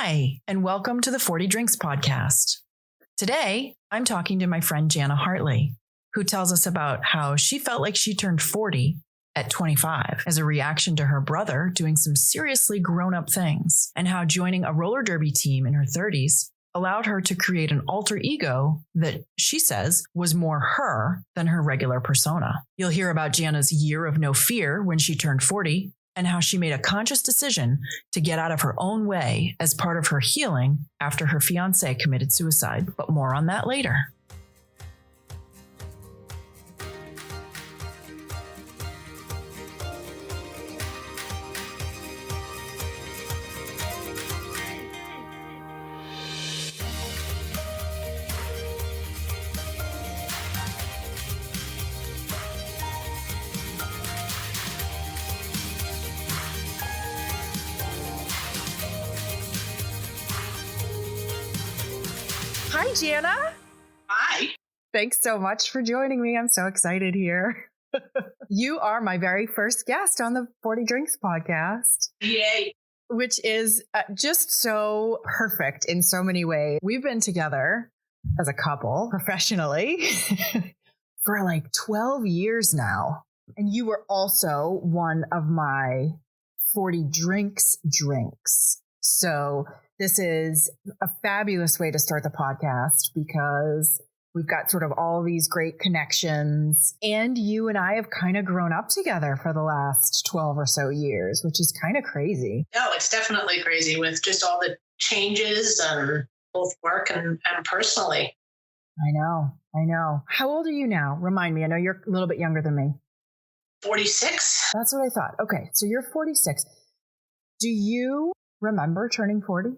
Hi, and welcome to the 40 Drinks podcast. Today, I'm talking to my friend Janna Hartley, who tells us about how she felt like she turned 40 at 25 as a reaction to her brother doing some seriously grown-up things, and how joining a roller derby team in her 30s allowed her to create an alter ego that she says was more her than her regular persona. You'll hear about Janna's year of no fear when she turned 40, and how she made a conscious decision to get out of her own way as part of her healing after her fiancé committed suicide. But more on that later. Hi, Janna. Hi. Thanks so much for joining me. I'm so excited here. You are my very first guest on the 40 Drinks podcast. Yay. Which is just so perfect in so many ways. We've been together as a couple professionally for like 12 years now. And you were also one of my 40 drinks. So this is a fabulous way to start the podcast because we've got sort of all these great connections, and you and I have kind of grown up together for the last 12 or so years, which is kind of crazy. No, it's definitely crazy with just all the changes and both work and personally. I know. How old are you now? Remind me. I know you're a little bit younger than me. 46. That's what I thought. Okay, so you're 46. Do you remember turning 40?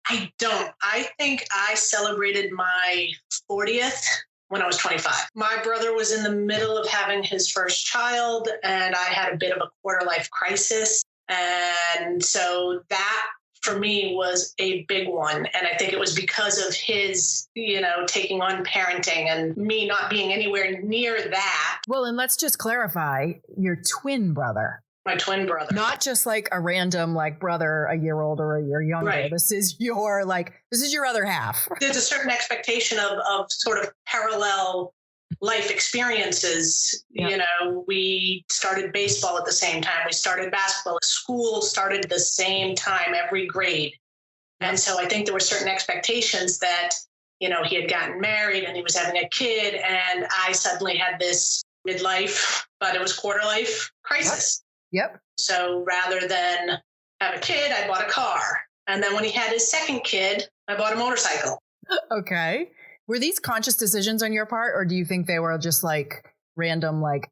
I don't. I think I celebrated my 40th when I was 25. My brother was in the middle of having his first child, and I had a bit of a quarter life crisis. And so that for me was a big one. And I think it was because of his, taking on parenting and me not being anywhere near that. Well, and let's just clarify, your twin brother. My twin brother. Not just like a random brother a year older or a year younger. Right. This is your other half. There's a certain expectation of sort of parallel life experiences. Yeah. We started baseball at the same time. We started basketball. School started the same time, every grade. And so I think there were certain expectations that, he had gotten married and he was having a kid, and I suddenly had this midlife, but it was quarter life crisis. Yep. So rather than have a kid, I bought a car. And then when he had his second kid, I bought a motorcycle. Okay. Were these conscious decisions on your part, or do you think they were just random, When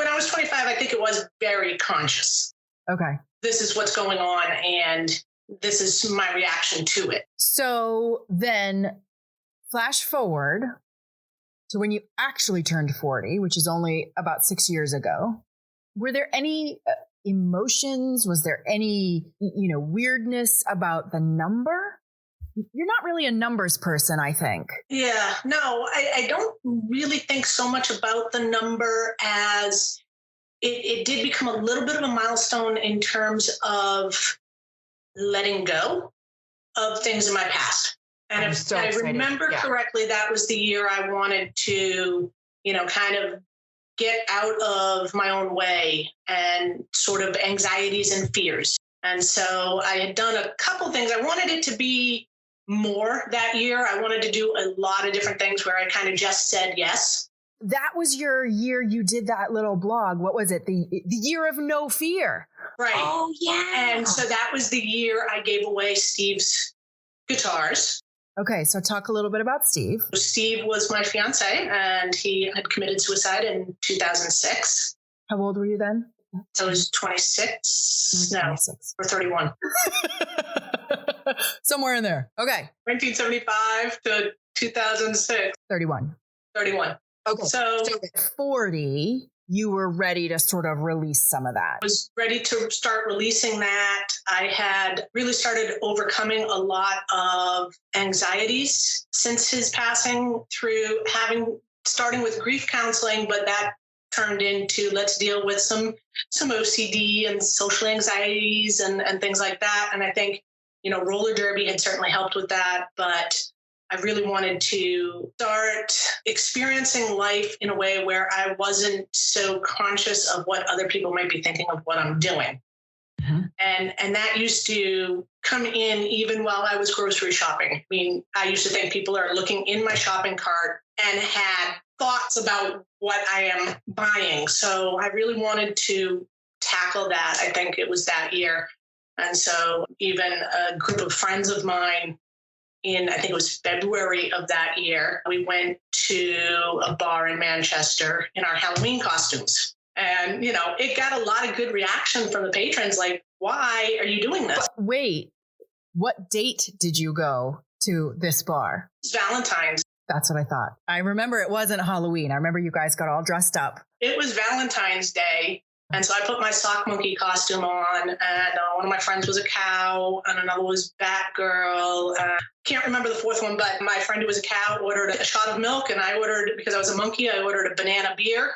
I was 25, I think it was very conscious. Okay. This is what's going on, and this is my reaction to it. So then flash forward to when you actually turned 40, which is only about 6 years ago. Were there any emotions? Was there any, weirdness about the number? You're not really a numbers person, I think. Yeah, no, I don't really think so much about the number as it did become a little bit of a milestone in terms of letting go of things in my past. And if I remember correctly, that was the year I wanted to, kind of get out of my own way and sort of anxieties and fears. And so I had done a couple things. I wanted it to be more that year. I wanted to do a lot of different things where I kind of just said yes. That was your year you did that little blog. What was it? The year of no fear. Right. Oh, yeah. And so that was the year I gave away Steve's guitars. Okay, so talk a little bit about Steve. Steve was my fiancé, and he had committed suicide in 2006. How old were you then? I was 26. 26. Or 31. Somewhere in there. Okay. 1975 to 2006. 31. Okay. So at 40, you were ready to sort of release some of that. I was ready to start releasing that. I had really started overcoming a lot of anxieties since his passing through starting with grief counseling, but that turned into let's deal with some OCD and social anxieties and things like that. And I think, roller derby had certainly helped with that, but I really wanted to start experiencing life in a way where I wasn't so conscious of what other people might be thinking of what I'm doing. Mm-hmm. And that used to come in even while I was grocery shopping. I mean, I used to think people are looking in my shopping cart and had thoughts about what I am buying. So I really wanted to tackle that. I think it was that year. And so even a group of friends of mine I think it was February of that year, we went to a bar in Manchester in our Halloween costumes. And, it got a lot of good reaction from the patrons. Like, why are you doing this? But wait, what date did you go to this bar? It's Valentine's. That's what I thought. I remember it wasn't Halloween. I remember you guys got all dressed up. It was Valentine's Day. And so I put my sock monkey costume on, and one of my friends was a cow, and another was Batgirl. Can't remember the fourth one, but my friend who was a cow ordered a shot of milk, and I ordered, because I was a monkey, I ordered a banana beer.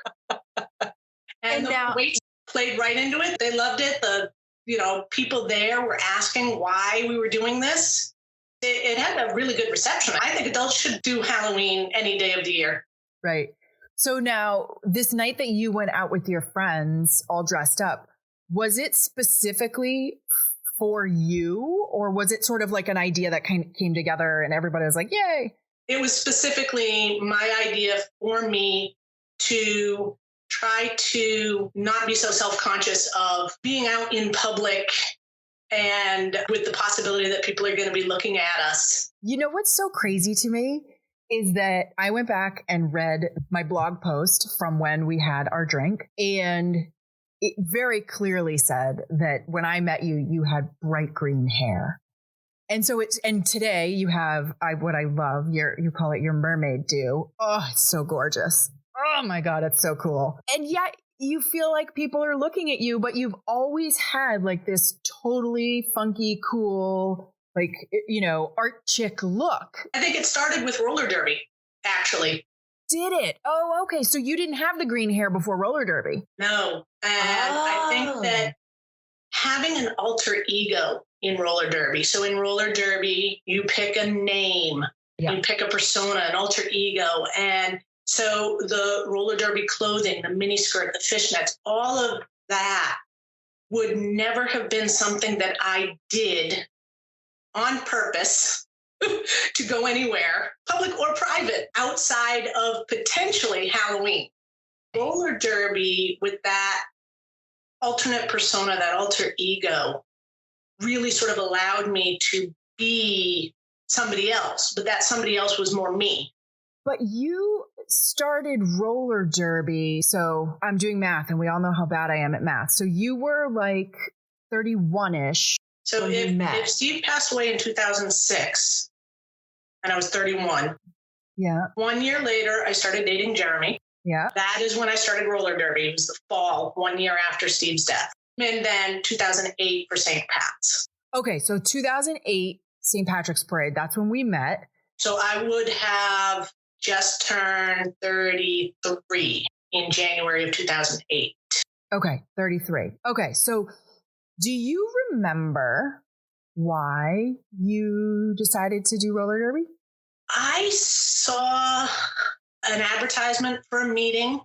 and the waits played right into it. They loved it. The people there were asking why we were doing this. It had a really good reception. I think adults should do Halloween any day of the year. Right. So now, this night that you went out with your friends all dressed up, was it specifically for you, or was it sort of like an idea that kind of came together and everybody was like, yay? It was specifically my idea for me to try to not be so self-conscious of being out in public and with the possibility that people are going to be looking at us. You know what's so crazy to me is that I went back and read my blog post from when we had our drink, and it very clearly said that when I met you, you had bright green hair. And so and today you have what I love, you call it your mermaid do. Oh, it's so gorgeous. Oh my God, it's so cool. And yet you feel like people are looking at you, but you've always had like this totally funky, cool, like, art chick look. I think it started with roller derby, actually. Did it? Oh, okay. So you didn't have the green hair before roller derby? No. And I think that having an alter ego in roller derby. So in roller derby, you pick a name, you pick a persona, an alter ego. And so the roller derby clothing, the miniskirt, the fishnets, all of that would never have been something that I did on purpose to go anywhere, public or private, outside of potentially Halloween. Roller derby with that alternate persona, that alter ego, really sort of allowed me to be somebody else, but that somebody else was more me. But you started roller derby. So I'm doing math, and we all know how bad I am at math. So you were like 31-ish. So if Steve passed away in 2006 and I was 31, 1 year later, I started dating Jeremy. Yeah. That is when I started roller derby. It was the fall, 1 year after Steve's death. And then 2008 for St. Pat's. Okay. So 2008, St. Patrick's Parade. That's when we met. So I would have just turned 33 in January of 2008. Okay. 33. Okay. So do you remember why you decided to do roller derby? I saw an advertisement for a meeting,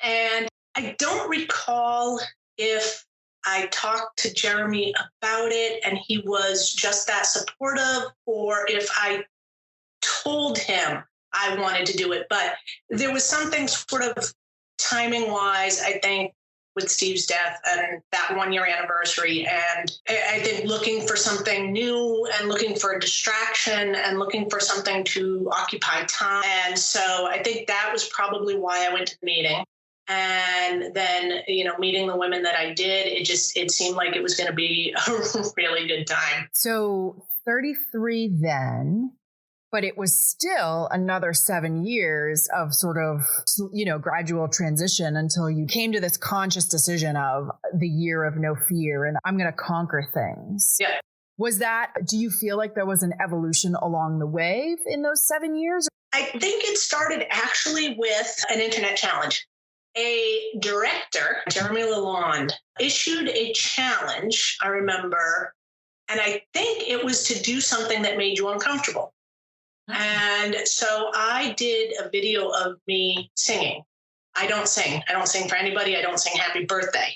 and I don't recall if I talked to Jeremy about it and he was just that supportive, or if I told him I wanted to do it. But there was something sort of timing wise, I think, with Steve's death and that 1 year anniversary. And I think looking for something new and looking for a distraction and looking for something to occupy time. And so I think that was probably why I went to the meeting. And then, meeting the women that I did, it seemed like it was going to be a really good time. So 33 then, but it was still another 7 years of sort of, gradual transition until you came to this conscious decision of the year of no fear and I'm going to conquer things. Yeah. Do you feel like there was an evolution along the way in those 7 years? I think it started actually with an internet challenge. A director, Jeremy Lalonde, issued a challenge, I remember, And I think it was to do something that made you uncomfortable. And so I did a video of me singing. I don't sing. I don't sing for anybody. I don't sing happy birthday.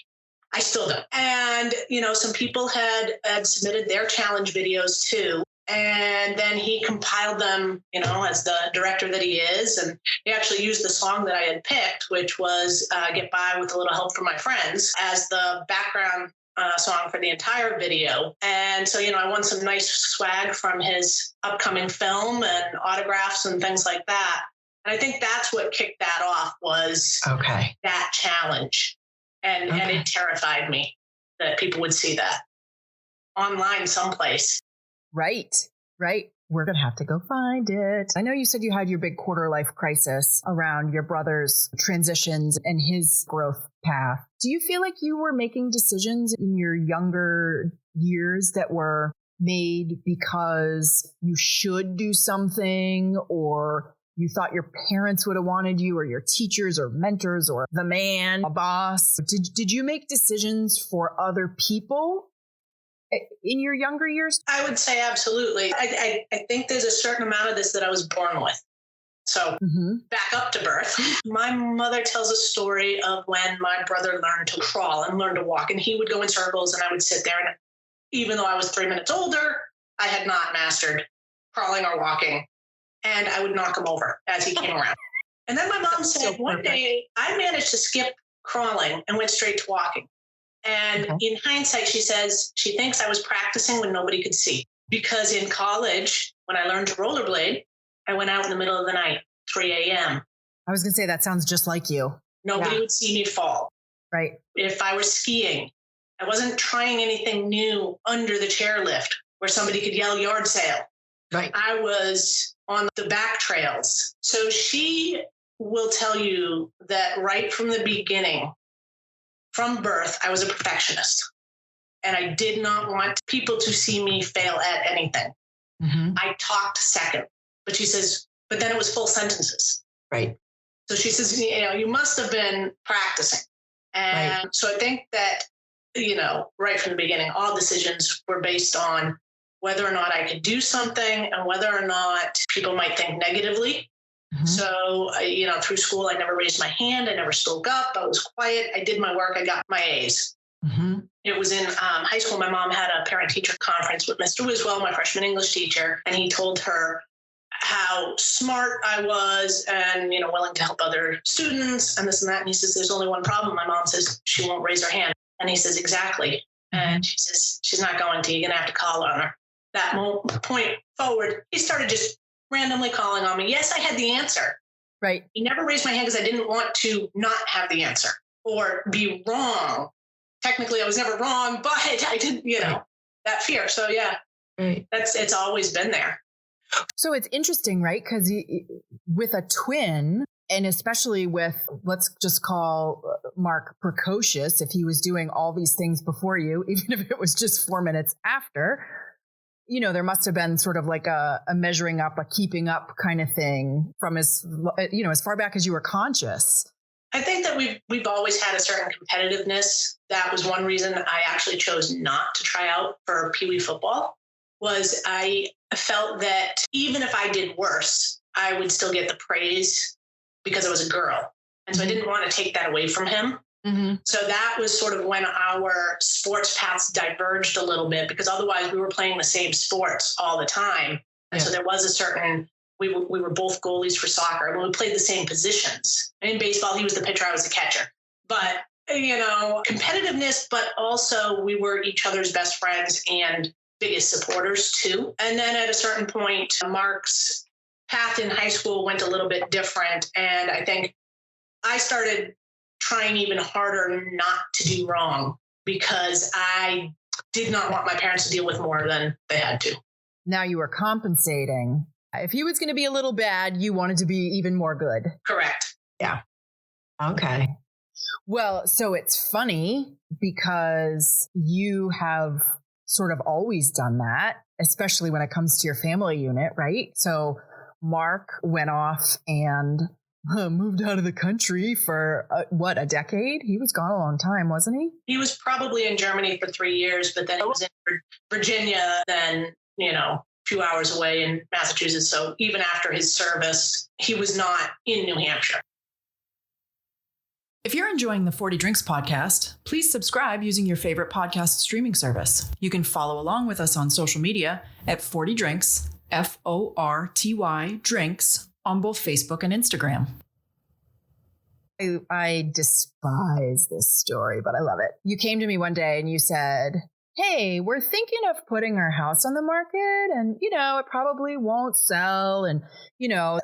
I still don't. And, some people had submitted their challenge videos too. And then he compiled them, as the director that he is. And he actually used the song that I had picked, which was Get By With a Little Help from My Friends, as the background song for the entire video. And so, I won some nice swag from his upcoming film and autographs and things like that. And I think that's what kicked that off, was that challenge. And it terrified me that people would see that online someplace. Right. We're going to have to go find it. I know you said you had your big quarter life crisis around your brother's transitions and his growth path. Do you feel like you were making decisions in your younger years that were made because you should do something, or you thought your parents would have wanted you, or your teachers or mentors or the man, a boss? Did you make decisions for other people in your younger years? I would say absolutely. I think there's a certain amount of this that I was born with. So back up to birth. My mother tells a story of when my brother learned to crawl and learned to walk, and he would go in circles and I would sit there. And even though I was 3 minutes older, I had not mastered crawling or walking, and I would knock him over as he came around. And then my mom said, one day I managed to skip crawling and went straight to walking. And in hindsight, she says she thinks I was practicing when nobody could see. Because in college, when I learned to rollerblade, I went out in the middle of the night, 3 a.m. I was going to say, that sounds just like you. Nobody would see me fall. Right. If I was skiing, I wasn't trying anything new under the chairlift where somebody could yell yard sale. Right. I was on the back trails. So she will tell you that right from the beginning, from birth, I was a perfectionist, and I did not want people to see me fail at anything. I talked second, but she says, but then it was full sentences. Right. So she says, you must have been practicing. And so I think that, right from the beginning, all decisions were based on whether or not I could do something and whether or not people might think negatively. So, through school, I never raised my hand. I never spoke up. I was quiet. I did my work. I got my A's. It was in high school. My mom had a parent-teacher conference with Mr. Wiswell, my freshman English teacher, and he told her how smart I was and, willing to help other students and this and that. And he says, there's only one problem. My mom says she won't raise her hand. And he says, exactly. And she says, she's not going to. You're going to have to call on her. That point forward, he started just randomly calling on me. Yes, I had the answer. Right. He never raised my hand because I didn't want to not have the answer or be wrong. Technically, I was never wrong, but I didn't, that fear. So yeah, it's always been there. So it's interesting, right? Because with a twin, and especially with, let's just call Mark precocious, if he was doing all these things before you, even if it was just 4 minutes after, there must have been sort of like a measuring up, a keeping up kind of thing from as far back as you were conscious. I think that we've always had a certain competitiveness. That was one reason I actually chose not to try out for Pee Wee football, was I felt that even if I did worse, I would still get the praise because I was a girl. And so I didn't want to take that away from him. So that was sort of when our sports paths diverged a little bit, because otherwise we were playing the same sports all the time. And so there was a certain, we were both goalies for soccer, and we played the same positions. And in baseball, he was the pitcher, I was the catcher. But, competitiveness, but also we were each other's best friends and biggest supporters too. And then at a certain point, Mark's path in high school went a little bit different. And I think I started trying even harder not to do wrong because I did not want my parents to deal with more than they had to. Now you were compensating. If he was going to be a little bad, you wanted to be even more good. Correct. Yeah. Okay. Well, so it's funny because you have sort of always done that, especially when it comes to your family unit, right? So Mark went off and moved out of the country for a decade? He was gone a long time, wasn't he? He was probably in Germany for 3 years, but then he was in Virginia, then, a few hours away in Massachusetts. So even after his service, he was not in New Hampshire. If you're enjoying the 40 Drinks podcast, please subscribe using your favorite podcast streaming service. You can follow along with us on social media at 40 Drinks, FORTY Drinks, on both Facebook and Instagram. I despise this story, but I love it. You came to me one day and you said, hey, we're thinking of putting our house on the market and, it probably won't sell. And,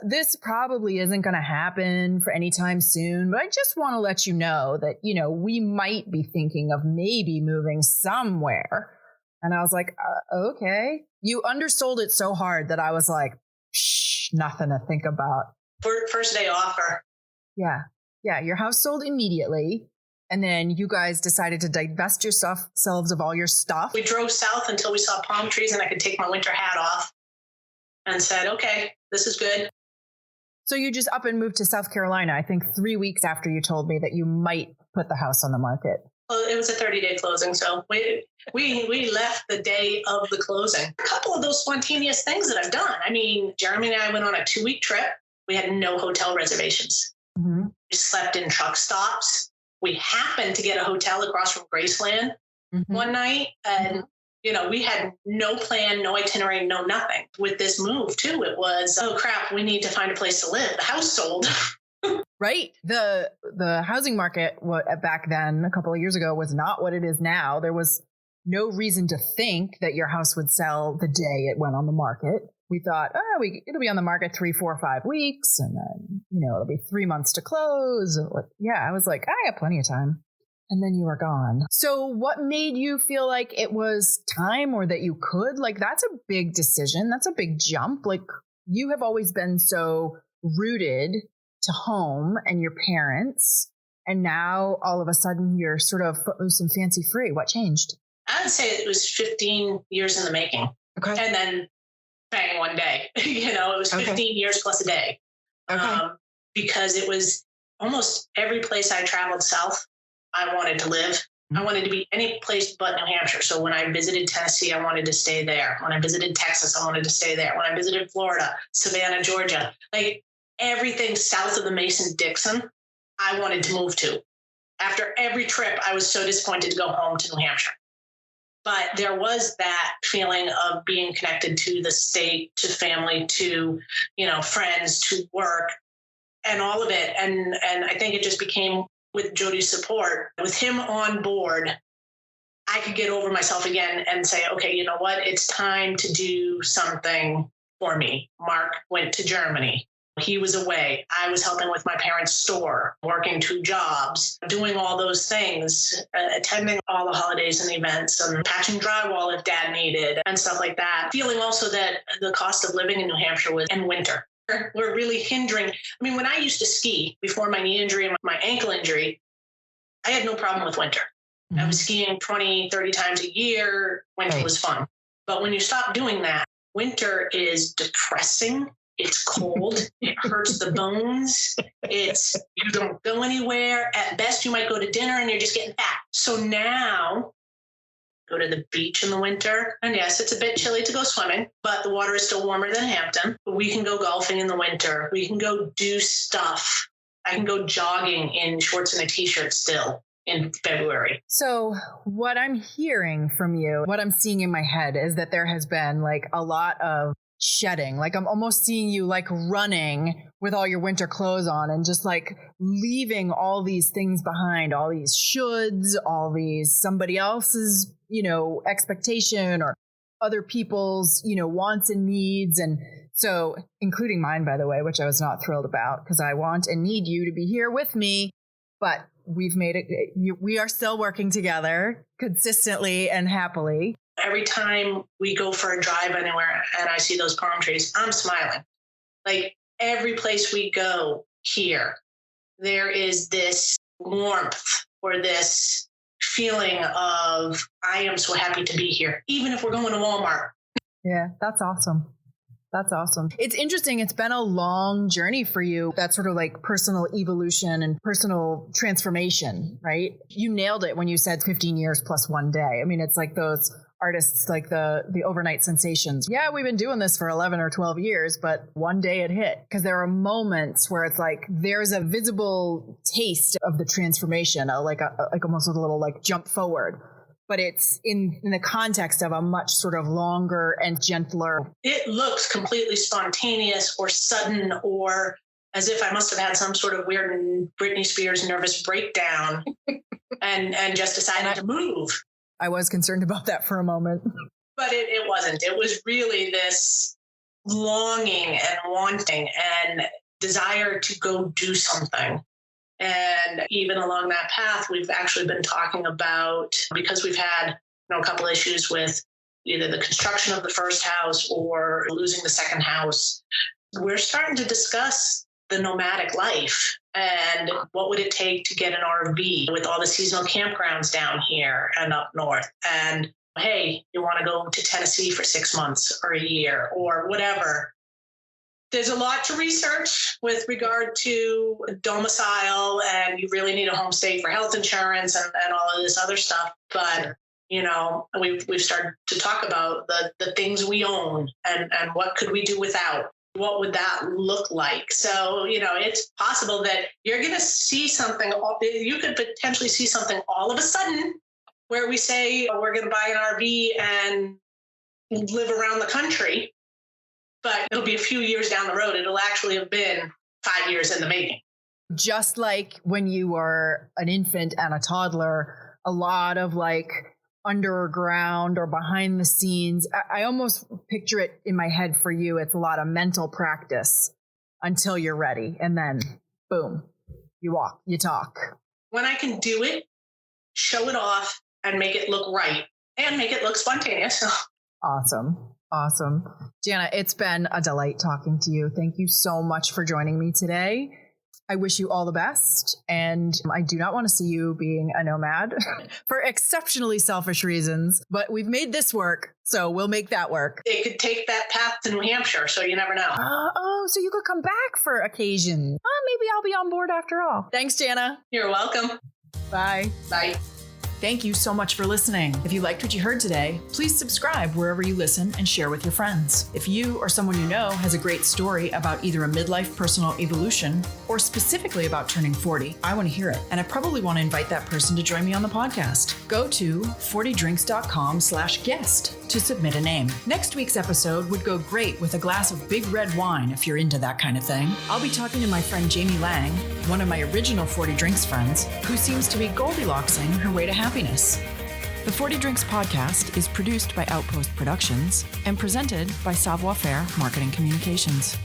this probably isn't going to happen for any time soon. But I just want to let you know that, we might be thinking of maybe moving somewhere. And I was like, okay. You undersold it so hard that I was like, shh, nothing to think about. First day offer. Yeah. Yeah. Your house sold immediately. And then you guys decided to divest yourselves of all your stuff. We drove south until we saw palm trees and I could take my winter hat off and said, okay, this is good. So you just up and moved to South Carolina, I think 3 weeks after you told me that you might put the house on the market. Well, it was a 30-day closing. So we left the day of the closing. A couple of those spontaneous things that I've done. I mean, Jeremy and I went on a 2-week trip. We had no hotel reservations. Mm-hmm. We slept in truck stops. We happened to get a hotel across from Graceland one night. And, we had no plan, no itinerary, no nothing. With this move, too, it was, oh, crap, we need to find a place to live. The house sold. Right. The housing market back then, a couple of years ago, was not what it is now. There was no reason to think that your house would sell the day it went on the market. We thought, it'll be on the market 3, 4, 5 weeks. And then, it'll be 3 months to close. I was like, I got plenty of time. And then you were gone. So what made you feel like it was time or that you could? Like, that's a big decision. That's a big jump. Like, you have always been so rooted to home and your parents. And now all of a sudden you're sort of footloose and fancy free. What changed? I would say it was 15 years in the making. Okay. And then bang, one day, it was 15 years plus a day. Okay. Because it was almost every place I traveled south, I wanted to live. Mm-hmm. I wanted to be any place but New Hampshire. So when I visited Tennessee, I wanted to stay there. When I visited Texas, I wanted to stay there. When I visited Florida, Savannah, Georgia, like everything south of the Mason-Dixon, I wanted to move to. After every trip, I was so disappointed to go home to New Hampshire. But there was that feeling of being connected to the state, to family, to, friends, to work, and all of it. And I think it just became, with Jody's support, with him on board, I could get over myself again and say, okay, you know what? It's time to do something for me. Mark went to Germany. He was away. I was helping with my parents' store, working 2 jobs, doing all those things, attending all the holidays and events, and patching drywall if Dad needed, and stuff like that. Feeling also that the cost of living in New Hampshire and winter were really hindering. I mean, when I used to ski before my knee injury and my ankle injury, I had no problem with winter. Mm-hmm. I was skiing 20, 30 times a year. Winter was fun. But when you stop doing that, winter is depressing. It's cold. It hurts the bones. You don't go anywhere. At best, you might go to dinner and you're just getting fat. So now, go to the beach in the winter. And yes, it's a bit chilly to go swimming, but the water is still warmer than Hampton. We can go golfing in the winter. We can go do stuff. I can go jogging in shorts and a t-shirt still in February. So what I'm hearing from you, what I'm seeing in my head is that there has been like a lot of shedding. Like I'm almost seeing you like running with all your winter clothes on and just like leaving all these things behind, all these shoulds, all these somebody else's, expectation or other people's, wants and needs. And so including mine, by the way, which I was not thrilled about because I want and need you to be here with me, but we've made it. We are still working together consistently and happily. Every time we go for a drive anywhere and I see those palm trees, I'm smiling. Like every place we go here, there is this warmth or this feeling of, I am so happy to be here, even if we're going to Walmart. Yeah, that's awesome. That's awesome. It's interesting. It's been a long journey for you. That sort of like personal evolution and personal transformation, right? You nailed it when you said 15 years plus one day. I mean, it's like those artists, like the overnight sensations. Yeah, we've been doing this for 11 or 12 years, but one day it hit. Because there are moments where it's like there's a visible taste of the transformation, like almost a little like jump forward. But it's in the context of a much sort of longer and gentler. It looks completely spontaneous or sudden, or as if I must have had some sort of weird Britney Spears nervous breakdown and just decided to move. I was concerned about that for a moment. But it wasn't. It was really this longing and wanting and desire to go do something. And even along that path, we've actually been talking about, because we've had a couple issues with either the construction of the first house or losing the second house, we're starting to discuss the nomadic life and what would it take to get an RV with all the seasonal campgrounds down here and up north. And hey, you want to go to Tennessee for 6 months or a year or whatever. There's a lot to research with regard to domicile, and you really need a home state for health insurance and all of this other stuff. But, we've started to talk about the things we own and what could we do without. What would that look like? So, it's possible that you're going to see something. You could potentially see something all of a sudden where we say we're going to buy an RV and live around the country. But it'll be a few years down the road. It'll actually have been 5 years in the making. Just like when you were an infant and a toddler, a lot of like underground or behind the scenes. I almost picture it in my head for you. It's a lot of mental practice until you're ready. And then boom, you walk, you talk. When I can do it, show it off and make it look right and make it look spontaneous. Awesome. Awesome. Janna, it's been a delight talking to you. Thank you so much for joining me today. I wish you all the best. And I do not want to see you being a nomad for exceptionally selfish reasons, but we've made this work. So we'll make that work. It could take that path to New Hampshire. So you never know. So you could come back for occasion. Maybe I'll be on board after all. Thanks, Janna. You're welcome. Bye. Bye. Thank you so much for listening. If you liked what you heard today, please subscribe wherever you listen and share with your friends. If you or someone you know has a great story about either a midlife personal evolution or specifically about turning 40, I want to hear it. And I probably want to invite that person to join me on the podcast. Go to 40drinks.com/guest to submit a name. Next week's episode would go great with a glass of big red wine if you're into that kind of thing. I'll be talking to my friend Jamie Lang, one of my original 40 Drinks friends, who seems to be Goldilocksing her way to happiness. The 40 Drinks podcast is produced by Outpost Productions and presented by Savoir Faire Marketing Communications.